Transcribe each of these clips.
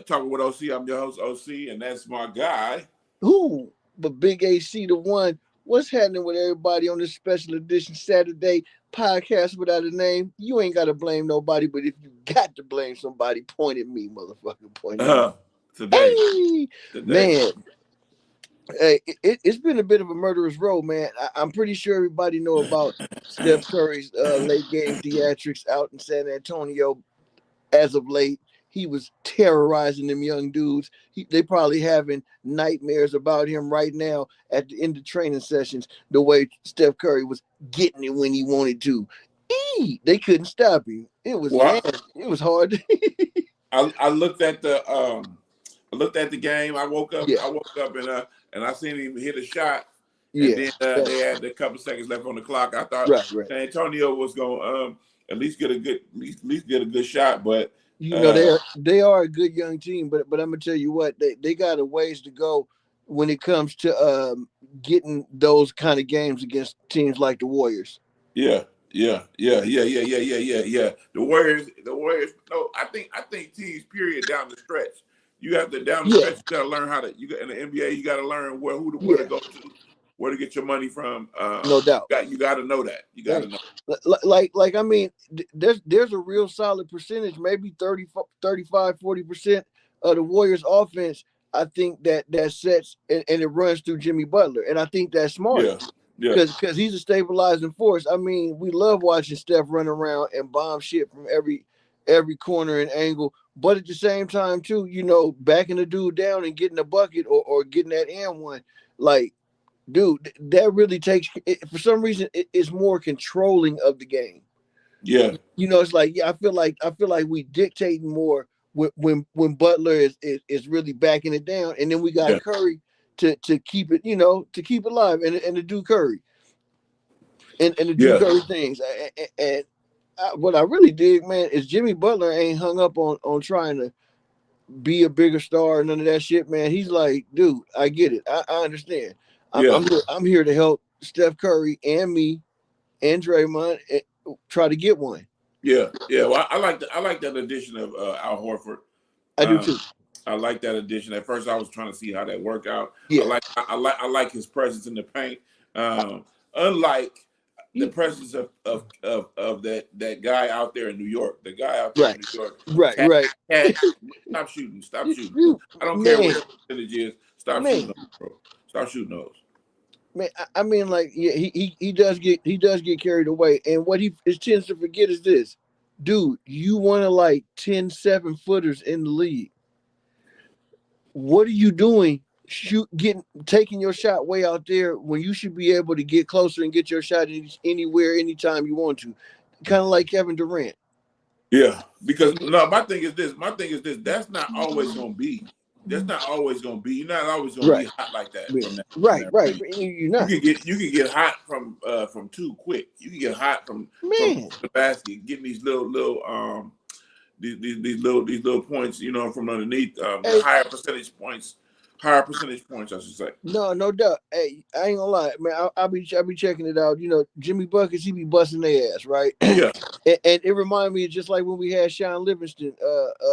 Talking with OC. I'm your host, OC, and that's my guy. Who? But Big AC, the one. What's happening with everybody on this special edition Saturday podcast without a name? You ain't got to blame nobody, but if you got to blame somebody, point at me, motherfucker. Point at me. Today. Hey, man. Hey, it's been a bit of a murderous road, man. I'm pretty sure everybody know about Steph Curry's late game theatrics out in San Antonio as of late. He was terrorizing them young dudes. They probably having nightmares about him right now at the end of training sessions, the way Steph Curry was getting it when he wanted to. They couldn't stop him. It was nasty. It was hard. I looked at the game. I woke up and I seen him hit a shot. And then they had a couple seconds left on the clock. I thought San Antonio was gonna at least get a good shot, but they are a good young team. But I'm gonna tell you what, they got a ways to go when it comes to getting those kind of games against teams like the Warriors. Yeah. The Warriors. No, I think teams. Period. Down the stretch, you have to down the stretch. You got to learn how to. In the NBA, you got to learn where to go to, where to get your money from. No doubt. You got to know that. You got to know. Like I mean, there's a real solid percentage, maybe 30, 35, 40% of the Warriors offense. I think that sets and it runs through Jimmy Butler, and I think that's smart. Yeah. Because he's a stabilizing force. I mean, we love watching Steph run around and bomb shit from every corner and angle. But at the same time, too, backing the dude down and getting a bucket or getting that and one, like, dude, that really takes. For some reason, it's more controlling of the game. Yeah. It's like I feel like we dictate more when Butler is really backing it down, and then we got Curry. To keep it, to keep it live, and to do Curry, and to do Curry things, and what I really dig, man, is Jimmy Butler ain't hung up on trying to be a bigger star, none of that shit, man. He's like, dude, I get it, I understand. I'm here to help Steph Curry and me and Draymond try to get one. Yeah. Well, I like that addition of Al Horford. I do too. I like that addition. At first, I was trying to see how that worked out. Yeah. I like his presence in the paint. Unlike the presence of that guy out there in New York. The guy out there in New York. Right. Stop shooting. I don't care what the percentage is. Stop shooting those, bro. Stop shooting those. Man, I mean, like, yeah, he does get carried away, and what he tends to forget is this, dude. You want to like 10 7-footers in the league. What are you doing? Taking your shot way out there when you should be able to get closer and get your shot anywhere, anytime you want to. Kind of like Kevin Durant. Yeah, because my thing is this. That's not always going to be. You're not always going to be hot like that. Right. You're not. You can get hot from too quick. You can get hot from the basket, getting these little points, from underneath, higher percentage points, I should say. No doubt. Hey, I ain't gonna lie, man. I'll be checking it out. Jimmy Buckets, he be busting their ass, right? Yeah. and it reminded me of just like when we had Sean Livingston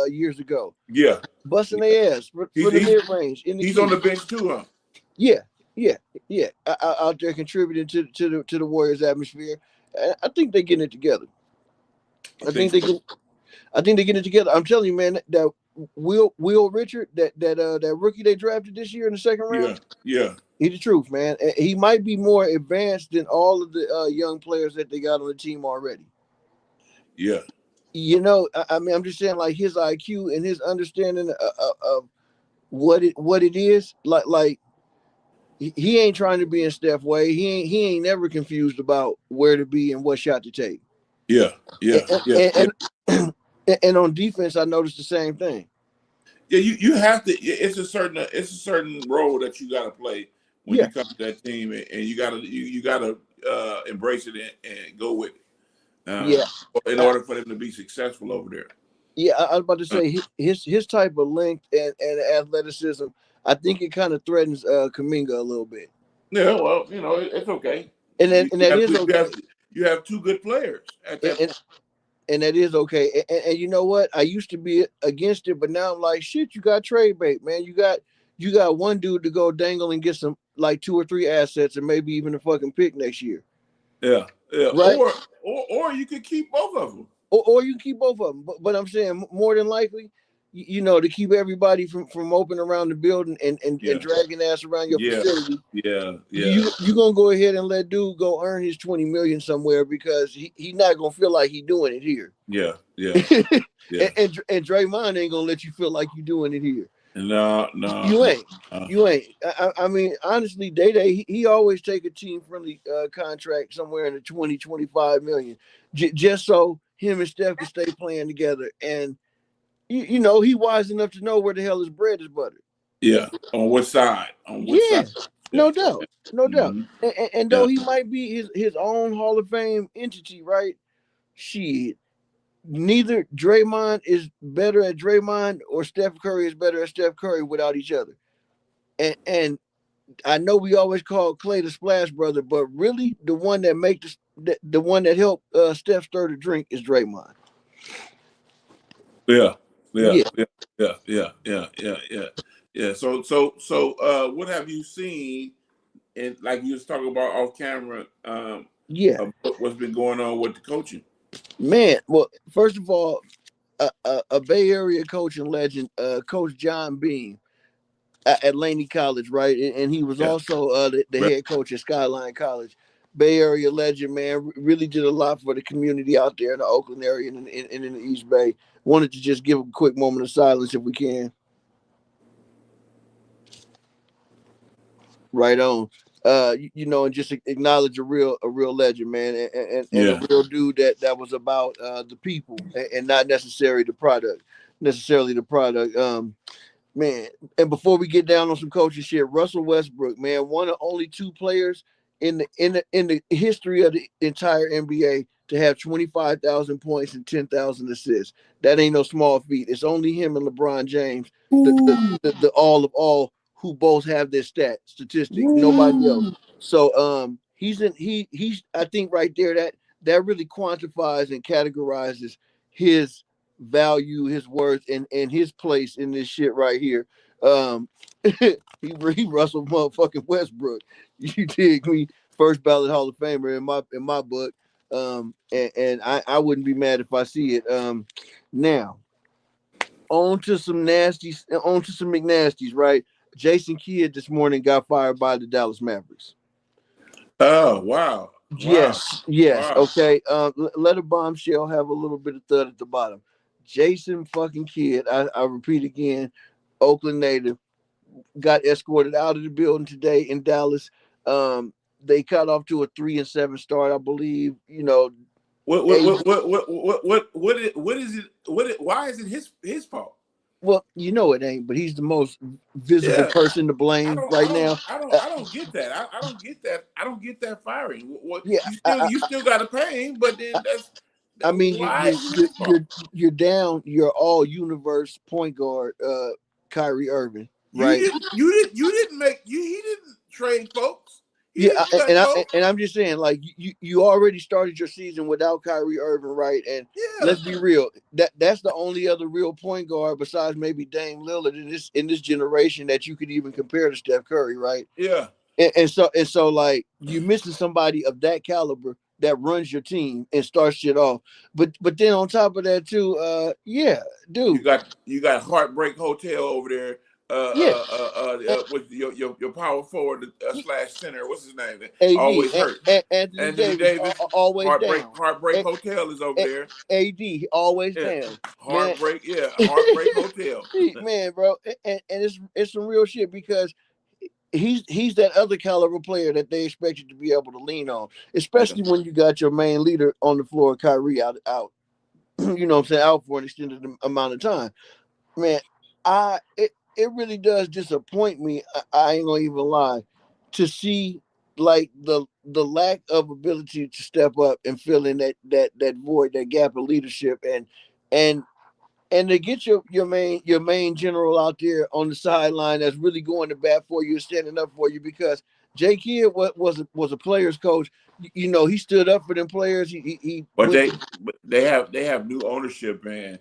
years ago. Yeah. Busting their ass for the mid range. He's on the bench too, huh? Yeah. Out there contributing to the Warriors atmosphere. I think they're getting it together. I think they're getting it together. I'm telling you, man, that Will Richard, that rookie they drafted this year in the second round. Yeah. He's the truth, man. He might be more advanced than all of the young players that they got on the team already. Yeah. I mean, I'm just saying, like, his IQ and his understanding of what it is, like he ain't trying to be in Steph way. He ain't never confused about where to be and what shot to take. Yeah. And on defense, I noticed the same thing. Yeah, you have to. It's a certain role that you got to play when you come to that team, and you gotta embrace it and go with it. In order for them to be successful over there. Yeah, I was about to say his type of length and athleticism, I think it kind of threatens Kuminga a little bit. Yeah, well, it's okay. And that is okay. You have two good players at that point. And that is okay. And you know what? I used to be against it, but now I'm like, shit, you got trade bait, man. You got one dude to go dangle and get some like 2 or 3 assets and maybe even a fucking pick next year. Yeah. Right? Or you could keep both of them. Or you can keep both of them. But I'm saying more than likely, you know, to keep everybody from open around the building and dragging ass around your facility. You gonna go ahead and let dude go earn his 20 million somewhere because he not gonna feel like he doing it here. And Draymond ain't gonna let you feel like you doing it here. No, you ain't. You ain't. I mean, honestly, Day he always take a team friendly contract somewhere in the 20-25 million, just so him and Steph can stay playing together. And you know, he wise enough to know where the hell his bread is buttered. Yeah, on what side? Side? No doubt. And though he might be his own Hall of Fame entity, right? Shit. Neither Draymond is better at Draymond or Steph Curry is better at Steph Curry without each other. And I know we always call Klay the splash brother, but really the one that the one that helped Steph stir the drink is Draymond. Yeah. So what have you seen? And like you was talking about off camera, what's been going on with the coaching? Man, well, first of all, a Bay Area coaching legend, Coach John Beam at Laney College, right? And he was also the head coach at Skyline College. Bay Area legend, man, really did a lot for the community out there in the Oakland area and in the East Bay. Wanted to just give a quick moment of silence if we can. Right on. You know, and just acknowledge a real legend, man, and a real dude that was about the people and not necessarily the product. Man, and before we get down on some coaching shit, Russell Westbrook, man, one of only 2 players in the history of the entire NBA to have 25,000 points and 10,000 assists. That ain't no small feat. It's only him and LeBron James, the all of all, who both have this statistic. Nobody else. So he's I think right there that really quantifies and categorizes his value, his worth, and his place in this shit right here. He Russell motherfucking Westbrook. You dig me? First ballot Hall of Famer in my book. And I wouldn't be mad if I see it. Now on to some McNasties, right? Jason Kidd this morning got fired by the Dallas Mavericks. Oh, wow. Yes. Wow. Okay. Let a bombshell have a little bit of thud at the bottom. Jason fucking Kidd, I repeat again, Oakland native, got escorted out of the building today in Dallas. They cut off to a 3-7 start, I believe. You know, what is it? Why is it his fault? Well, you know it ain't, but he's the most visible person to blame right now. I don't get that. I don't get that. I don't get that firing. You still got to pay him, but then that's. I mean, you're down your all universe point guard, Kyrie Irving, right? You didn't trade folks. And I'm just saying, like you already started your season without Kyrie Irving, right? And let's be real, that's the only other real point guard besides maybe Dame Lillard in this generation that you could even compare to Steph Curry, right? Yeah. And so like you missing somebody of that caliber that runs your team and starts shit off. But then on top of that too, dude. You got Heartbreak Hotel over there. With your power forward / center, what's his name? Always hurt. Anthony Davis always down. Heartbreak Hotel is over there. AD always down. Heartbreak Hotel. Man, bro, and it's some real shit because he's that other caliber player that they expect you to be able to lean on, especially when you got your main leader on the floor, Kyrie out. You know what I'm saying, out for an extended amount of time. Man, it really does disappoint me. I ain't gonna even lie, to see like the lack of ability to step up and fill in that void, that gap of leadership, and to get your main general out there on the sideline that's really going to bat for you, standing up for you, because Jay Kidd was a player's coach. You know, he stood up for them players. But they have new ownership, man.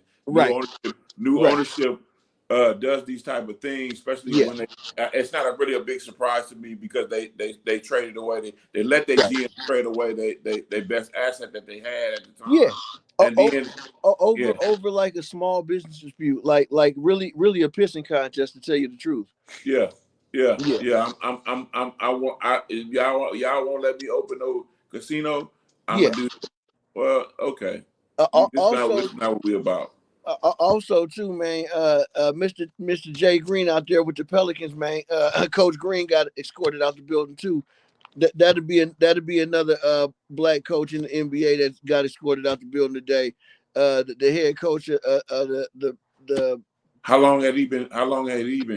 New ownership does these type of things, especially when they. It's not really a big surprise to me because they traded away. They let their GM trade away they best asset that they had at the time. Yeah. And then over like a small business dispute, like really a pissing contest, to tell you the truth. Yeah. Y'all won't let me open no casino. I'm gonna do. Well, okay. This not what we about. Also, too, man. Mr. Jay Green out there with the Pelicans, man. Coach Green got escorted out the building too. That'd be another black coach in the NBA that got escorted out the building today. The head coach of the. How long had he been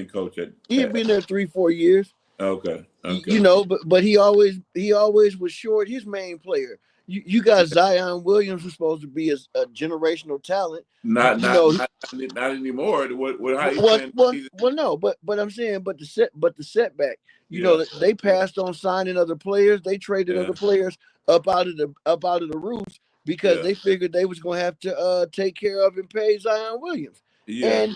coaching? He had been there 3-4 years. Okay. You know, but he always was short his main player. You got Zion Williams, who's supposed to be a generational talent. Not anymore. No, but I'm saying, but the setback. You know, they passed on signing other players. They traded other players up out of the roots because they figured they was gonna have to take care of and pay Zion Williams. Yeah.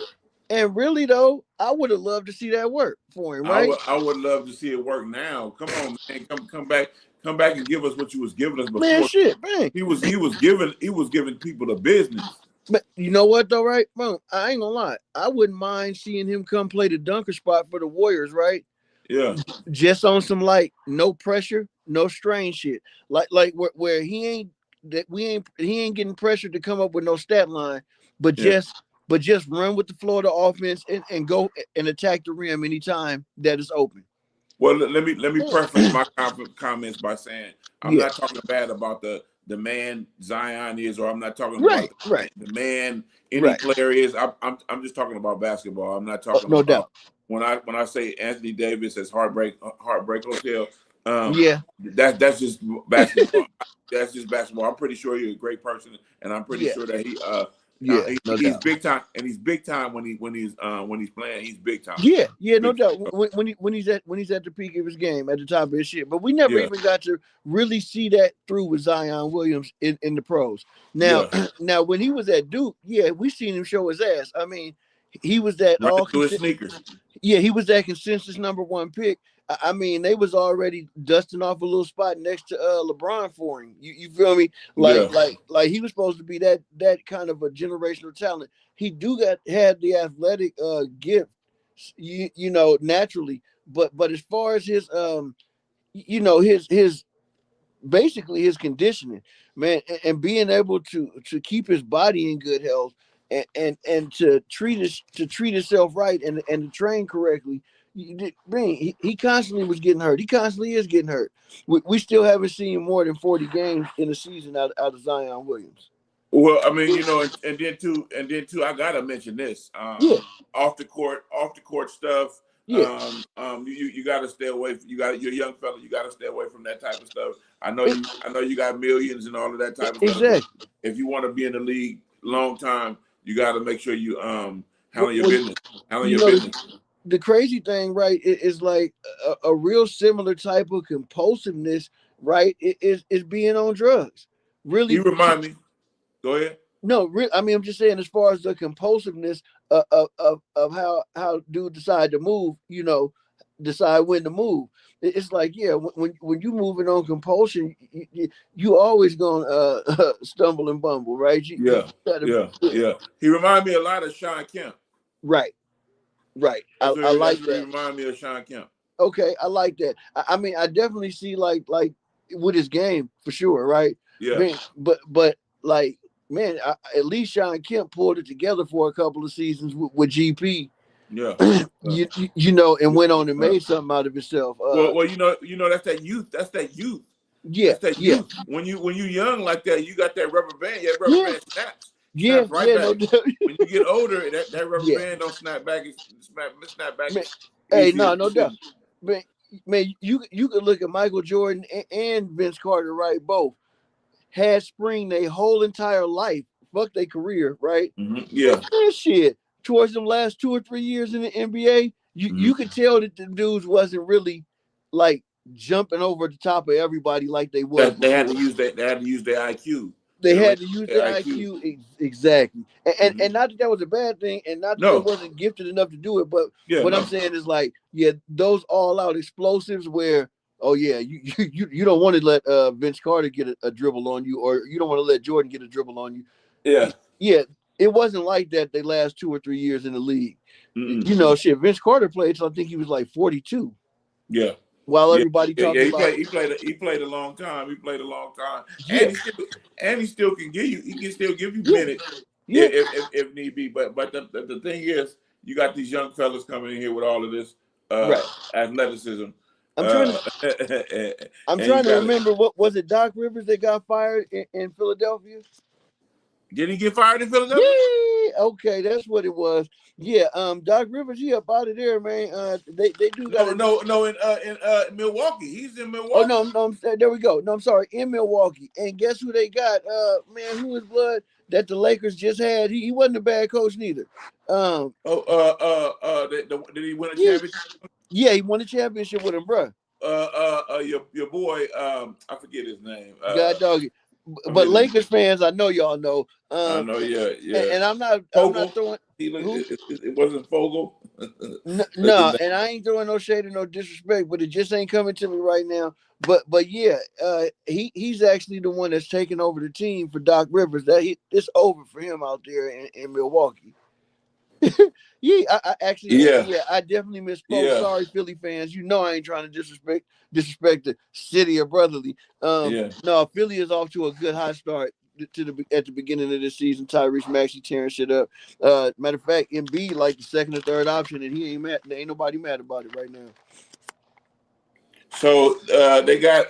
And really though, I would have loved to see that work for him, right? I would love to see it work now. Come on, man, come back and give us what you was giving us before. Man, shit, man. He was giving people the business. But you know what though, right? Bro, I ain't gonna lie. I wouldn't mind seeing him come play the dunker spot for the Warriors, right? Yeah. Just on some like no pressure, no strain shit. Like where he ain't getting pressured to come up with no stat line, but just run with the flow of the offense and go and attack the rim anytime that is open. Well, let me preface my comments by saying I'm not talking bad about the man Zion is, or I'm not talking about the man any player is. I'm just talking about basketball. I'm not talking about doubt. When I say Anthony Davis as Heartbreak Hotel, that's just basketball. That's just basketball. I'm pretty sure he's a great person, and I'm pretty sure that he's big time, and he's big time when he's playing. He's big time. No doubt. When he's at the peak of his game, at the top of his shit. But we never even got to really see that through with Zion Williams in the pros. Now, now when he was at Duke, we seen him show his ass. I mean, he was that sneakers. Yeah, he was that consensus #1 pick. I mean, they was already dusting off a little spot next to LeBron for him. You feel me? Like he was supposed to be that kind of a generational talent. He had the athletic gift, you know, naturally. But as far as his his basically his conditioning, man, and being able to keep his body in good health and to treat himself right and to train correctly. He constantly was getting hurt. He constantly is getting hurt. We still haven't seen more than 40 games in a season out of Zion Williams. Well, I mean, you know, and then too, I gotta mention this. Off the court stuff. You gotta stay away. You're a young fella. You gotta stay away from that type of stuff. I know you got millions and all of that type of stuff. Exactly. If you want to be in the league long time, you got to make sure you handle your business. The crazy thing, right, is like a real similar type of compulsiveness, right? Is being on drugs. Really, you remind me. Go ahead. No, I mean, I'm just saying, as far as the compulsiveness of how dude decide to move, you know, decide when to move. It's like, when you moving on compulsion, you always gonna stumble and bumble, right? He reminded me a lot of Shawn Kemp. Right. I like that. He reminded me of Shawn Kemp. Okay, I like that. I mean, I definitely see like with his game for sure, right? Yeah. Man, but like, man, at least Shawn Kemp pulled it together for a couple of seasons with GP. Yeah. you know, and went on and made something out of himself. Well, you know, that's that youth. Yeah. That's that youth. When you young like that, you got that rubber band. Yeah, rubber band snaps. Back. No, when you get older, that rubber band don't snap back. Snap back. Man, hey, no doubt. Man, you could look at Michael Jordan and Vince Carter, right? Both had spring their whole entire life. Fuck their career, right? Mm-hmm. Yeah. That shit. Towards them last 2 or 3 years in the NBA, you could tell that the dudes wasn't really like jumping over the top of everybody like they was. They had to use that. They had to use their IQ. They had to use their IQ exactly, and not that was a bad thing, and not that they wasn't gifted enough to do it. But what I'm saying is like, those all out explosives where, oh yeah, you don't want to let Vince Carter get a dribble on you, or you don't want to let Jordan get a dribble on you. Yeah. It wasn't like that the last 2 or 3 years in the league. You know, Vince Carter played till I think he was like 42. Yeah. While everybody talking about he played a long time. He played a long time. Yeah. And he still can give you. He can still give you minutes. Yeah. If need be. But the thing is, you got these young fellas coming in here with all of this athleticism. I'm trying to remember, what was it, Doc Rivers that got fired in Philadelphia? Did he get fired in Philadelphia? Yeah, okay, that's what it was. Yeah, Doc Rivers, up out of there, man. They do got in Milwaukee. He's in Milwaukee. Oh no, there we go. No, I'm sorry, in Milwaukee. And guess who they got? Man, who is blood that the Lakers just had? He wasn't a bad coach neither. Did he win a championship? Yeah, he won a championship with him, bro. Your boy, I forget his name. God doggy. But Lakers fans, I know y'all know. I know, yeah. And I'm not throwing. It wasn't Fogel. No, and I ain't throwing no shade or no disrespect, but it just ain't coming to me right now. But yeah, he's actually the one that's taking over the team for Doc Rivers. It's over for him out there in Milwaukee. I definitely misspoke. Yeah. Sorry, Philly fans. You know I ain't trying to disrespect the city of brotherly. No, Philly is off to a good high start at the beginning of this season. Tyrese Maxey tearing shit up. Matter of fact, Embiid like the second or third option, and he ain't mad. Ain't nobody mad about it right now. So they got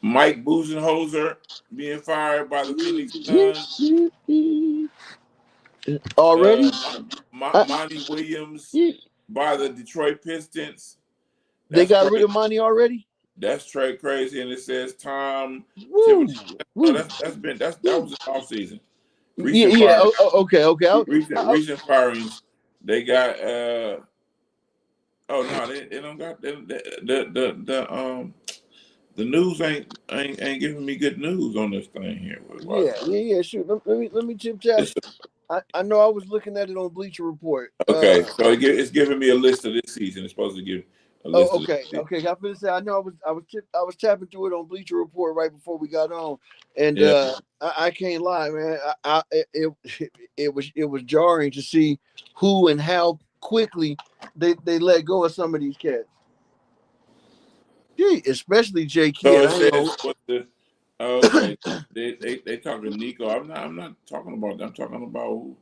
Mike Budenholzer being fired by the Phoenix Suns. Already? Monty Williams by the Detroit Pistons. They got rid of Monty already? That's straight crazy. And it says Tom. That was the off season. Okay. Recent firings. They got they don't got the news ain't giving me good news on this thing here. Yeah, sure. Let me tip tap. I know I was looking at it on Bleacher Report. Okay, so it's giving me a list of this season. It's supposed to give a list. Okay. I was gonna say I know I was tapping through it on Bleacher Report right before we got on, and I can't lie, man. It was jarring to see who and how quickly they let go of some of these cats. Yeah, especially J. Kidd. Okay, they talking Nico. I'm not talking about that. I'm talking about who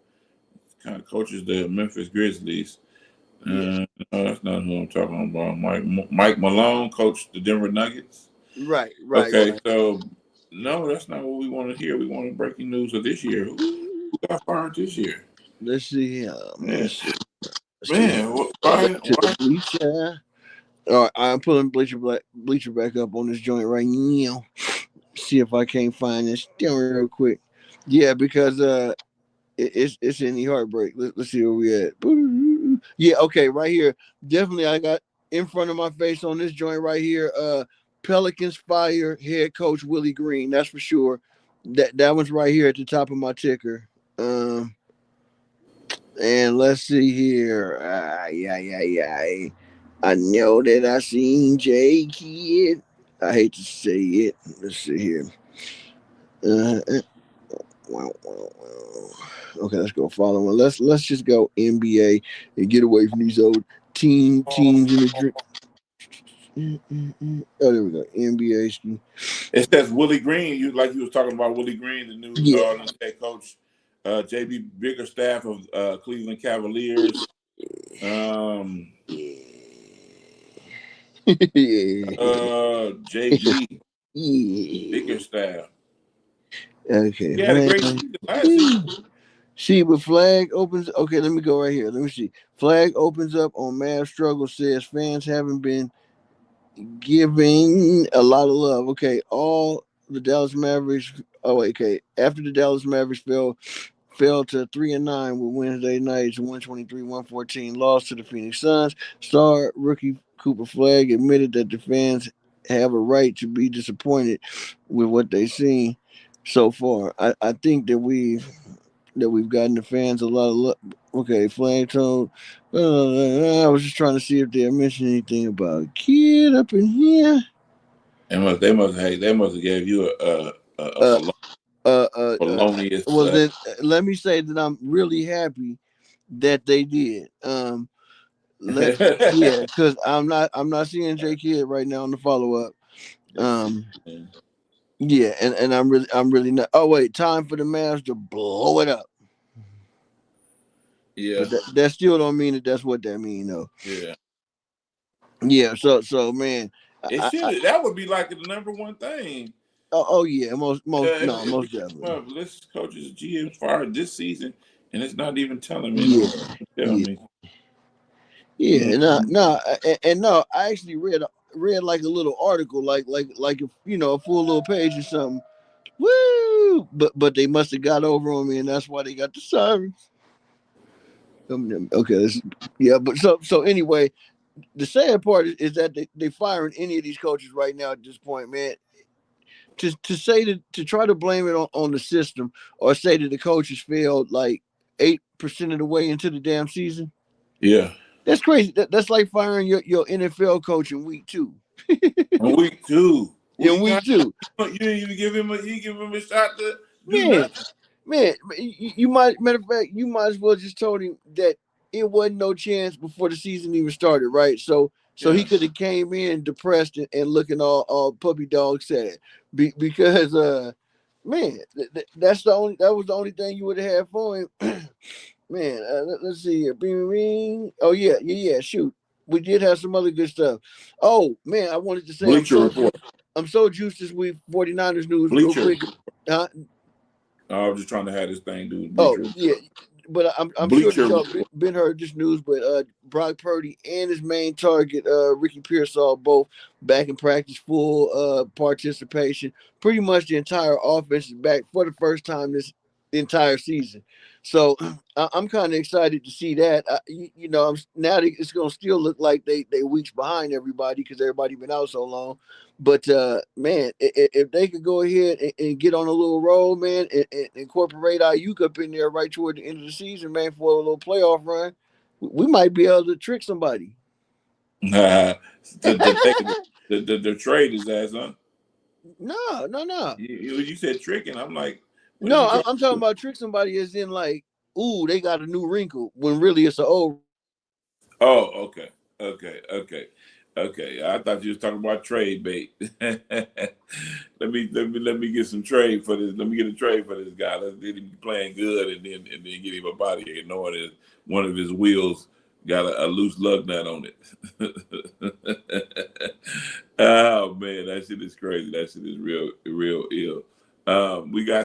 kind of coaches the Memphis Grizzlies. No, that's not who I'm talking about. Mike Malone coached the Denver Nuggets. Right. Okay, so no, that's not what we want to hear. We want breaking news of this year. Who got fired this year? Let's see. All right, I'm pulling Bleacher back up on this joint right now. See if I can't find this down real quick. Yeah, because it's any heartbreak. Let's see where we at. Yeah, okay, right here. Definitely, I got in front of my face on this joint right here. Pelicans fire head coach Willie Green. That's for sure. That one's right here at the top of my ticker. And let's see here. I know that I seen J. Kidd. I hate to say it. Let's see here. Okay, let's go follow one. Let's just go NBA and get away from these old teams in the drink. Oh, there we go. NBA. It says Willie Green. You was talking about Willie Green, the new head coach. JB Bickerstaff of Cleveland Cavaliers. JB Bickerstaff. Okay. Yeah, the great season last season. See, but flag opens. Okay, let me go right here. Let me see. Flag opens up on Mavs struggle. Says fans haven't been giving a lot of love. Okay, all the Dallas Mavericks. Oh, okay. After the Dallas Mavericks fell fell to 3-9 with Wednesday night's 123-114 loss to the Phoenix Suns. Star rookie Cooper Flagg admitted that the fans have a right to be disappointed with what they've seen so far. I think that we've gotten the fans a lot of luck. Okay, Flagg told. I was just trying to see if they mentioned anything about a kid up in here. They must have gave you a felonious. Well, then let me say that I'm really happy that they did. Yeah, because I'm not seeing J Kidd right now on the follow up. Yeah, and I'm really not. Oh wait, time for the Mavs to blow it up. Yeah, but that still don't mean that's what that mean though. Yeah. Yeah. So man, it should. That would be like the number one thing. Oh yeah, most definitely. This coach's GM fired this season, and it's not even telling me. Yeah, no. I actually read like a little article, like a full little page or something. Woo! But they must have got over on me, and that's why they got the sirens. Okay, but so anyway, the sad part is that they firing any of these coaches right now at this point, man. To say to try to blame it on the system, or say that the coaches failed like 8% of the way into the damn season. Yeah, that's crazy. That's like firing your NFL coach in week 2. In week 2. In week 2, you didn't even give him a shot to do nothing. Man, you might, matter of fact, you might as well just told him that it wasn't no chance before the season even started, right? So he could have came in depressed and looking all puppy dog sad, because man, that was the only thing you would have had for him. Man, let's see here. Bing. Oh yeah. Shoot, we did have some other good stuff. Oh man, I wanted to say I'm so juiced this week. 49ers news real quick. Huh? I was just trying to have this thing do. Oh yeah, but I'm sure that y'all been heard this news. But Brock Purdy and his main target, Ricky Pearsall, both back in practice, full participation. Pretty much the entire offense is back for the first time this entire season. So I'm kind of excited to see that. Now it's gonna still look like they weeks behind everybody because everybody been out so long. But man, if they could go ahead and get on a little roll, man, and incorporate Ayuk up in there right toward the end of the season, man, for a little playoff run, we might be able to trick somebody. The trade is ass, huh? No. You said tricking. I'm like, no, I'm talking about trick somebody as in like, ooh, they got a new wrinkle when really it's an old. Oh, okay. I thought you was talking about trade bait. let me get some trade for this. Let me get a trade for this guy. Let's get him playing good, and then get him up out of here, knowing that one of his wheels got a loose lug nut on it. Oh man, that shit is crazy. That shit is real ill. We got